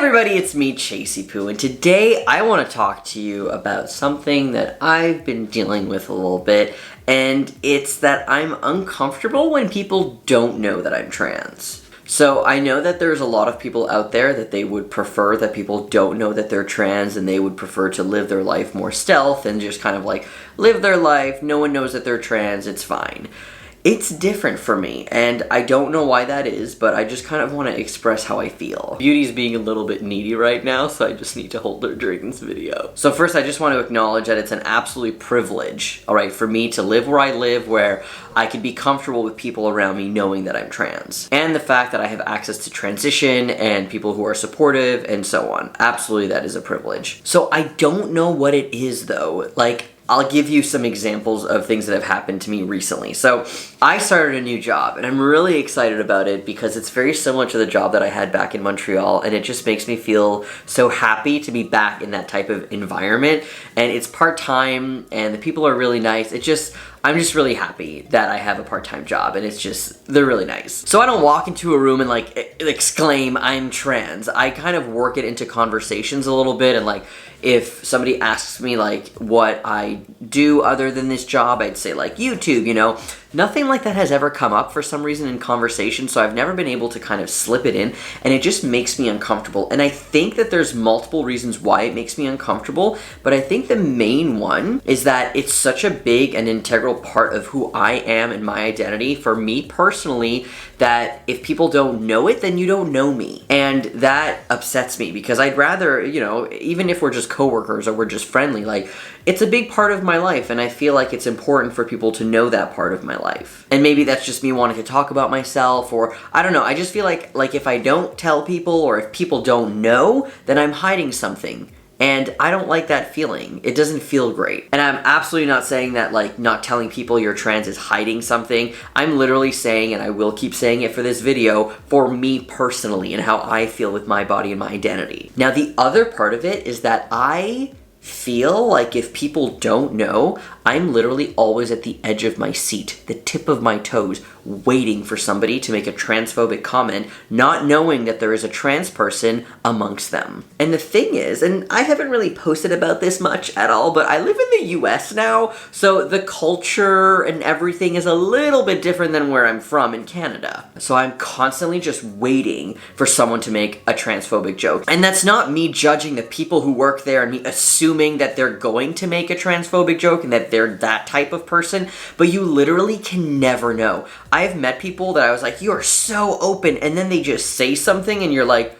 everybody, it's me, Chasey Poo, and today I want to talk to you about something that I've been dealing with a little bit, and it's that I'm uncomfortable when people don't know that I'm trans. So I know that there's a lot of people out there that they would prefer that people don't know that they're trans, and they would prefer to live their life more stealth and just kind of like live their life, no one knows that they're trans, it's fine. It's different for me, and I don't know why that is, but I just kind of want to express how I feel. Beauty's being a little bit needy right now, so I just need to hold her during this video. So first, I just want to acknowledge that it's an absolute privilege, alright, for me to live where I live, where I can be comfortable with people around me knowing that I'm trans. And the fact that I have access to transition and people who are supportive and so on. Absolutely, that is a privilege. So I don't know what it is though. Like, I'll give you some examples of things that have happened to me recently. So I started a new job and I'm really excited about it because it's very similar to the job that I had back in Montreal, and it just makes me feel so happy to be back in that type of environment. And it's part-time and the people are really nice. I'm just really happy that I have a part-time job, and they're really nice. So I don't walk into a room and like exclaim, I'm trans. I kind of work it into conversations a little bit, and like if somebody asks me like what I do other than this job, I'd say like YouTube, you know. Nothing like that has ever come up for some reason in conversation, so I've never been able to kind of slip it in, and it just makes me uncomfortable. And I think that there's multiple reasons why it makes me uncomfortable, but I think the main one is that it's such a big and integral part of who I am and my identity for me personally, that if people don't know it, then you don't know me. And that upsets me because I'd rather, you know, even if we're just coworkers or we're just friendly, like, it's a big part of my life, and I feel like it's important for people to know that part of my life. And maybe that's just me wanting to talk about myself, or I don't know, I just feel like if I don't tell people or if people don't know, then I'm hiding something. And I don't like that feeling. It doesn't feel great. And I'm absolutely not saying that like not telling people you're trans is hiding something. I'm literally saying, and I will keep saying it for this video, for me personally and how I feel with my body and my identity. Now the other part of it is that I feel like if people don't know, I'm literally always at the edge of my seat, the tip of my toes, waiting for somebody to make a transphobic comment, not knowing that there is a trans person amongst them. And the thing is, and I haven't really posted about this much at all, but I live in the US now, so the culture and everything is a little bit different than where I'm from in Canada. So I'm constantly just waiting for someone to make a transphobic joke. And that's not me judging the people who work there and me assuming that they're going to make a transphobic joke and that they're that type of person, but you literally can never know. I've met people that I was like, you are so open, and then they just say something and you're like,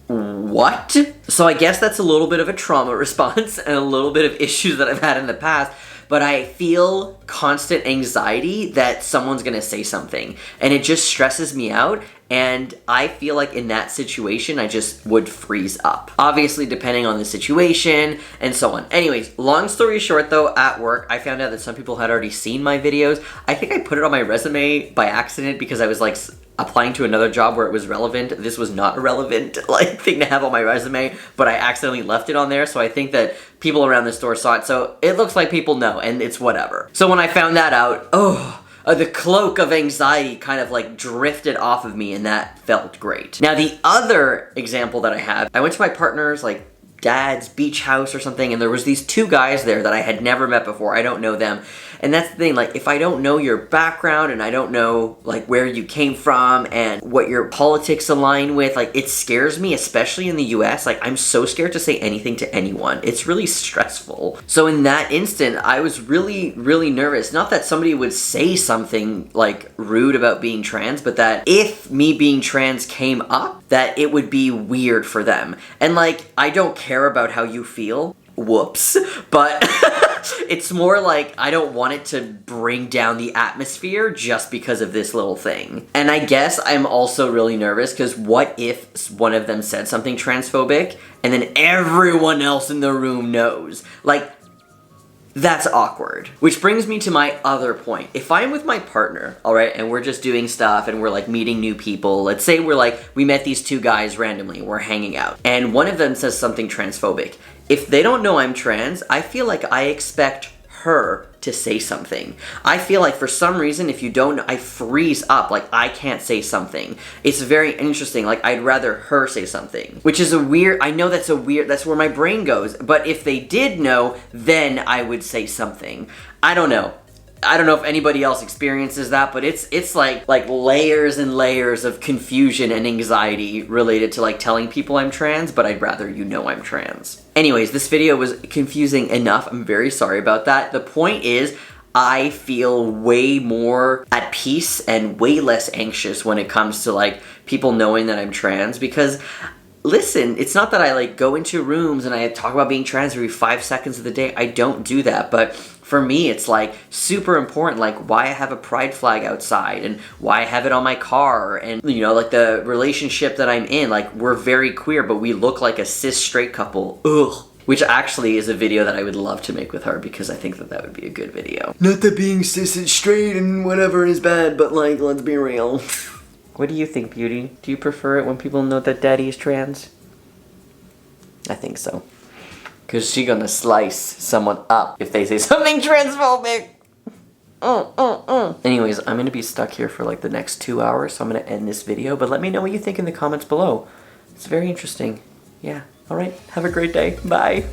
what? So I guess that's a little bit of a trauma response and a little bit of issues that I've had in the past, but I feel constant anxiety that someone's gonna say something, and it just stresses me out. And I feel like in that situation, I just would freeze up. Obviously, depending on the situation and so on. Anyways, long story short though, at work, I found out that some people had already seen my videos. I think I put it on my resume by accident because I was like applying to another job where it was relevant. This was not a relevant like thing to have on my resume, but I accidentally left it on there. So I think that people around the store saw it. So it looks like people know, and it's whatever. So when I found that out, the cloak of anxiety kind of like drifted off of me, and that felt great. Now the other example that I have, I went to my partner's like dad's beach house or something, and there was these two guys there that I had never met before. I don't know them. And that's the thing, like if I don't know your background and I don't know like where you came from and what your politics align with, like it scares me, especially in the US. Like I'm so scared to say anything to anyone. It's really stressful. So in that instant, I was really, really nervous. Not that somebody would say something like rude about being trans, but that if me being trans came up, that it would be weird for them. And like, I don't care about how you feel. Whoops. But it's more like I don't want it to bring down the atmosphere just because of this little thing. And I guess I'm also really nervous because what if one of them said something transphobic and then everyone else in the room knows? Like, that's awkward. Which brings me to my other point. If I'm with my partner, all right, and we're just doing stuff and we're like meeting new people, let's say we met these two guys randomly, we're hanging out, and one of them says something transphobic. If they don't know I'm trans, I feel like I expect her to say something. I feel like for some reason, if you don't, I freeze up. Like, I can't say something. It's very interesting. Like, I'd rather her say something, which is I know that's that's where my brain goes. But if they did know, then I would say something. I don't know. I don't know if anybody else experiences that, but it's like layers and layers of confusion and anxiety related to like telling people I'm trans, but I'd rather you know I'm trans. Anyways, this video was confusing enough. I'm very sorry about that. The point is, I feel way more at peace and way less anxious when it comes to like people knowing that I'm trans, because listen, it's not that I like go into rooms and I talk about being trans every 5 seconds of the day. I don't do that, but for me, it's like super important, like why I have a pride flag outside and why I have it on my car, and you know, like the relationship that I'm in, like we're very queer, but we look like a cis straight couple. Ugh. Which actually is a video that I would love to make with her, because I think that that would be a good video. Not that being cis and straight and whatever is bad, but like, let's be real. What do you think, Beauty? Do you prefer it when people know that Daddy is trans? I think so. Cause she gonna slice someone up if they say something transphobic. Anyways, I'm gonna be stuck here for like the next 2 hours, so I'm gonna end this video, but let me know what you think in the comments below. It's very interesting. Yeah, alright, have a great day. Bye.